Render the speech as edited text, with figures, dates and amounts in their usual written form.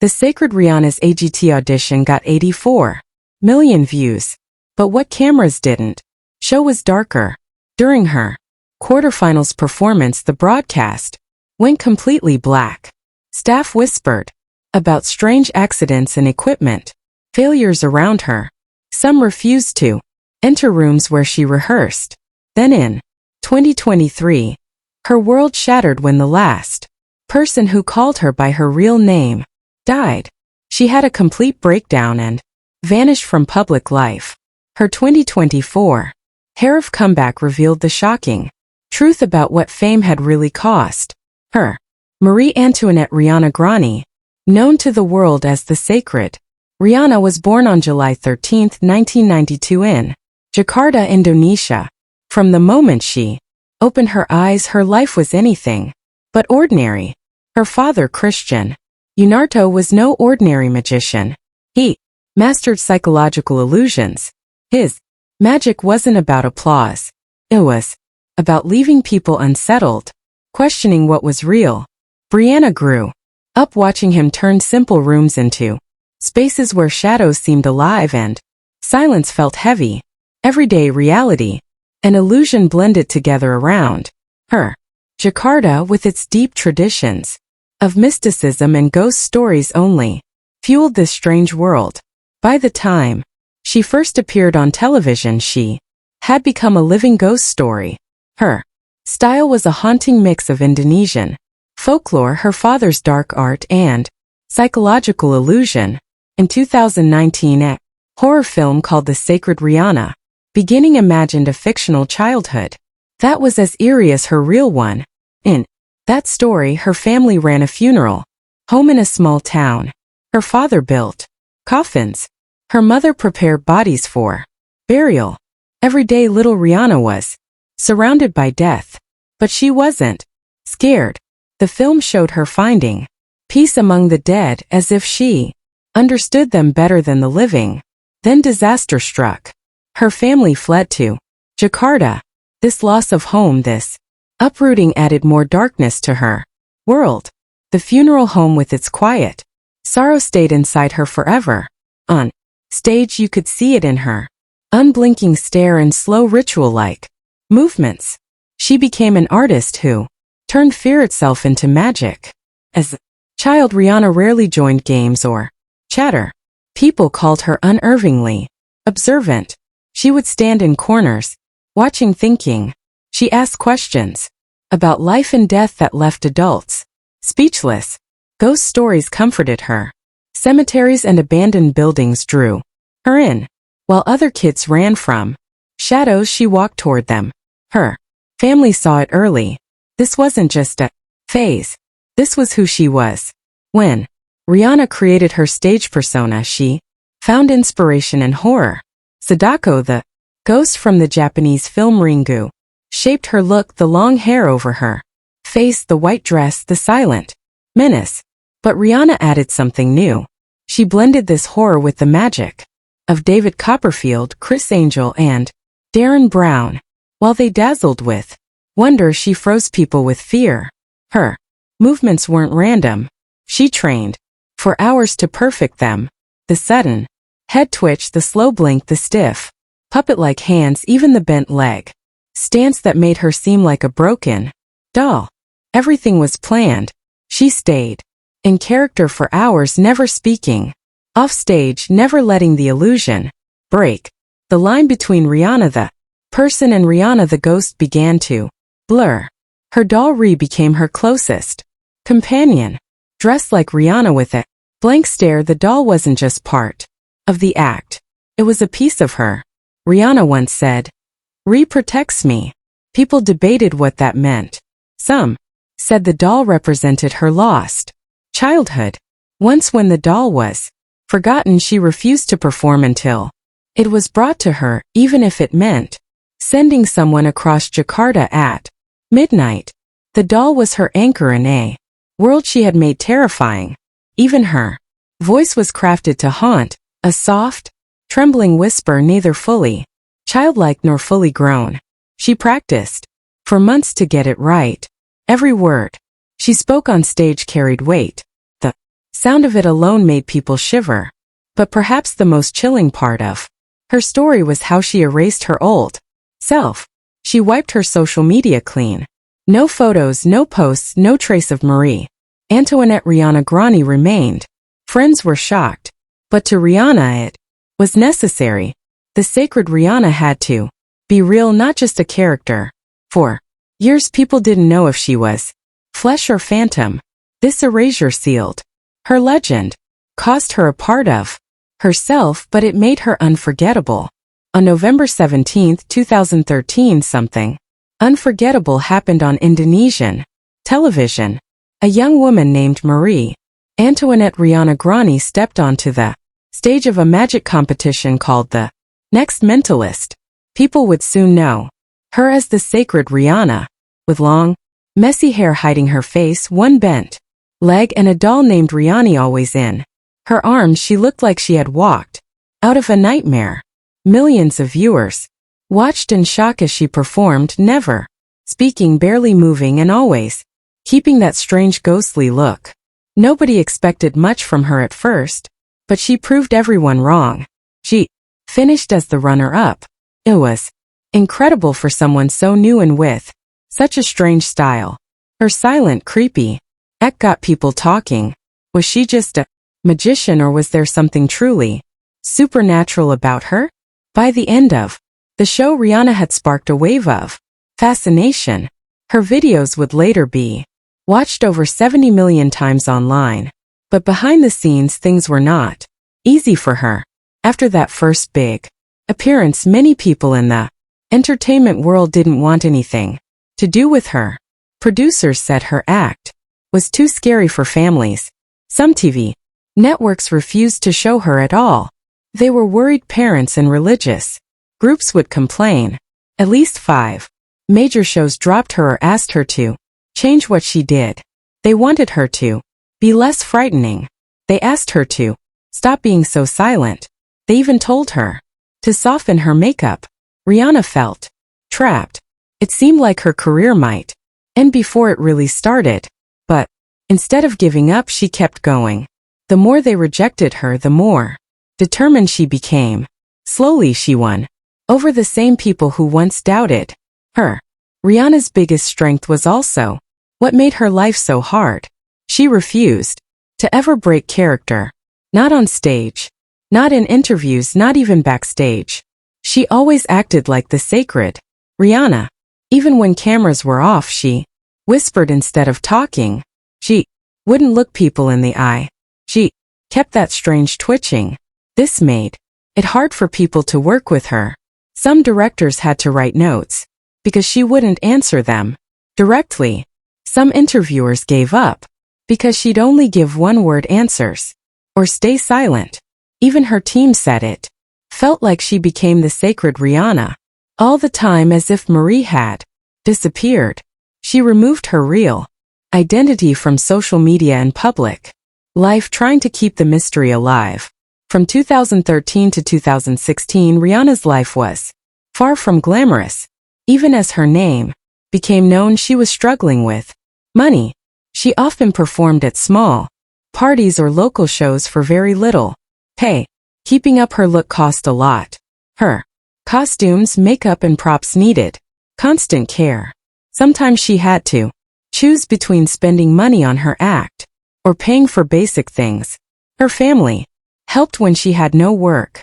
The Sacred Riana's AGT audition got 84 million views. But what cameras didn't show was darker. During her quarterfinals performance, the broadcast went completely black. Staff whispered about strange accidents and equipment failures around her. Some refused to enter rooms where she rehearsed. Then in 2023, her world shattered when the last person who called her by her real name died. She had a complete breakdown and vanished from public life. Her 2024 Harif comeback revealed the shocking truth about what fame had really cost her. Marie Antoinette Riana Grani, known to the world as the Sacred Riana, was born on July 13, 1992 in Jakarta, Indonesia. From the moment she opened her eyes, her life was anything but ordinary. Her father, Christian Yunarto, was no ordinary magician. He mastered psychological illusions. His magic wasn't about applause. It was about leaving people unsettled, questioning what was real. Riana grew up watching him turn simple rooms into spaces where shadows seemed alive and silence felt heavy. Everyday reality and illusion blended together around her. Jakarta, with its deep traditions of mysticism and ghost stories, only fueled this strange world. By the time she first appeared on television, she had become a living ghost story. Her style was a haunting mix of Indonesian folklore, her father's dark art, and psychological illusion. In 2019, a horror film called The Sacred Riana Beginning imagined a fictional childhood that was as eerie as her real one. In that story, her family ran a funeral home in a small town. Her father built coffins. Her mother prepared bodies for burial. Every day little Riana was surrounded by death. But she wasn't scared. The film showed her finding peace among the dead, as if she understood them better than the living. Then disaster struck. Her family fled to Jakarta. This loss of home, this uprooting, added more darkness to her world. The funeral home with its quiet sorrow stayed inside her forever. On stage you could see it in her unblinking stare and slow ritual-like movements. She became an artist who turned fear itself into magic. As a child, Riana rarely joined games or chatter. People called her unervingly observant. She would stand in corners, watching, thinking. She asked questions about life and death that left adults speechless. Ghost stories comforted her. Cemeteries and abandoned buildings drew her in. While other kids ran from shadows, she walked toward them. Her family saw it early. This wasn't just a phase. This was who she was. When Riana created her stage persona, she found inspiration in horror. Sadako, the ghost from the Japanese film Ringu, shaped her look, the long hair over her face, the white dress, the silent menace. But Riana added something new. She blended this horror with the magic of David Copperfield, Chris Angel, and Darren Brown. While they dazzled with wonder, she froze people with fear. Her movements weren't random. She trained for hours to perfect them. The sudden head twitch, the slow blink, the stiff puppet-like hands, even the bent leg stance that made her seem like a broken doll. Everything was planned. She stayed in character for hours, never speaking. Off stage, never letting the illusion break. The line between Riana the person and Riana the ghost began to blur. Her doll Ri became her closest companion. Dressed like Riana with a blank stare, the doll wasn't just part of the act. It was a piece of her. Riana once said, "Ri protects me." People debated what that meant. Some said the doll represented her lost childhood. Once, when the doll was forgotten, she refused to perform until it was brought to her, even if it meant sending someone across Jakarta at midnight. The doll was her anchor in a world she had made terrifying. Even her voice was crafted to haunt, a soft, trembling whisper, neither fully childlike nor fully grown. She practiced for months to get it right. Every word she spoke on stage carried weight. The Sound of it alone made people shiver. But perhaps the most chilling part of her story was how she erased her old self. She wiped her social media clean. No photos, no posts, no trace of Marie Antoinette Riana Grani remained. Friends were shocked. But to Riana it was necessary. The sacred Riana had to be real, not just a character. For years people didn't know if she was flesh or phantom. This erasure sealed her legend, caused her a part of herself, but it made her unforgettable. On November 17, 2013, something unforgettable happened on Indonesian television. A young woman named Marie Antoinette Riana Grani stepped onto the stage of a magic competition called the Next Mentalist. People would soon know her as the sacred Riana, with long, messy hair hiding her face, one bent leg, and a doll named Riani always in her arms. She looked like she had walked out of a nightmare. Millions of viewers watched in shock as she performed, never speaking, barely moving, and always keeping that strange ghostly look. Nobody expected much from her at first, but she proved everyone wrong. She finished as the runner-up. It was incredible for someone so new and with such a strange style. Her silent, creepy act got people talking. Was she just a magician, or was there something truly supernatural about her? By the end of the show, Riana had sparked a wave of fascination. Her videos would later be watched over 70 million times online. But behind the scenes, things were not easy for her. After that first big appearance, many people in the entertainment world didn't want anything to do with her. Producers said her act was too scary for families. Some TV networks refused to show her at all. They were worried parents and religious groups would complain. At least 5 major shows dropped her or asked her to change what she did. They wanted her to be less frightening. They asked her to stop being so silent. They even told her to soften her makeup. Riana felt trapped. It seemed like her career might end before it really started. But instead of giving up, she kept going. The more they rejected her, the more determined she became. Slowly she won over the same people who once doubted her. Riana's biggest strength was also what made her life so hard. She refused to ever break character. Not on stage, not in interviews, not even backstage. She always acted like the sacred Riana. Even when cameras were off, she whispered instead of talking. She wouldn't look people in the eye. She kept that strange twitching. This made it hard for people to work with her. Some directors had to write notes because she wouldn't answer them directly. Some interviewers gave up because she'd only give one-word answers or stay silent. Even her team said it felt like she became the sacred Riana all the time, as if Marie had disappeared. She removed her real identity from social media and public life, trying to keep the mystery alive. From 2013 to 2016, Riana's life was far from glamorous. Even as her name became known, she was struggling with money. She often performed at small parties or local shows for very little pay. Keeping up her look cost a lot. Her costumes, makeup, and props needed constant care. Sometimes she had to choose between spending money on her act or paying for basic things. Her family helped when she had no work.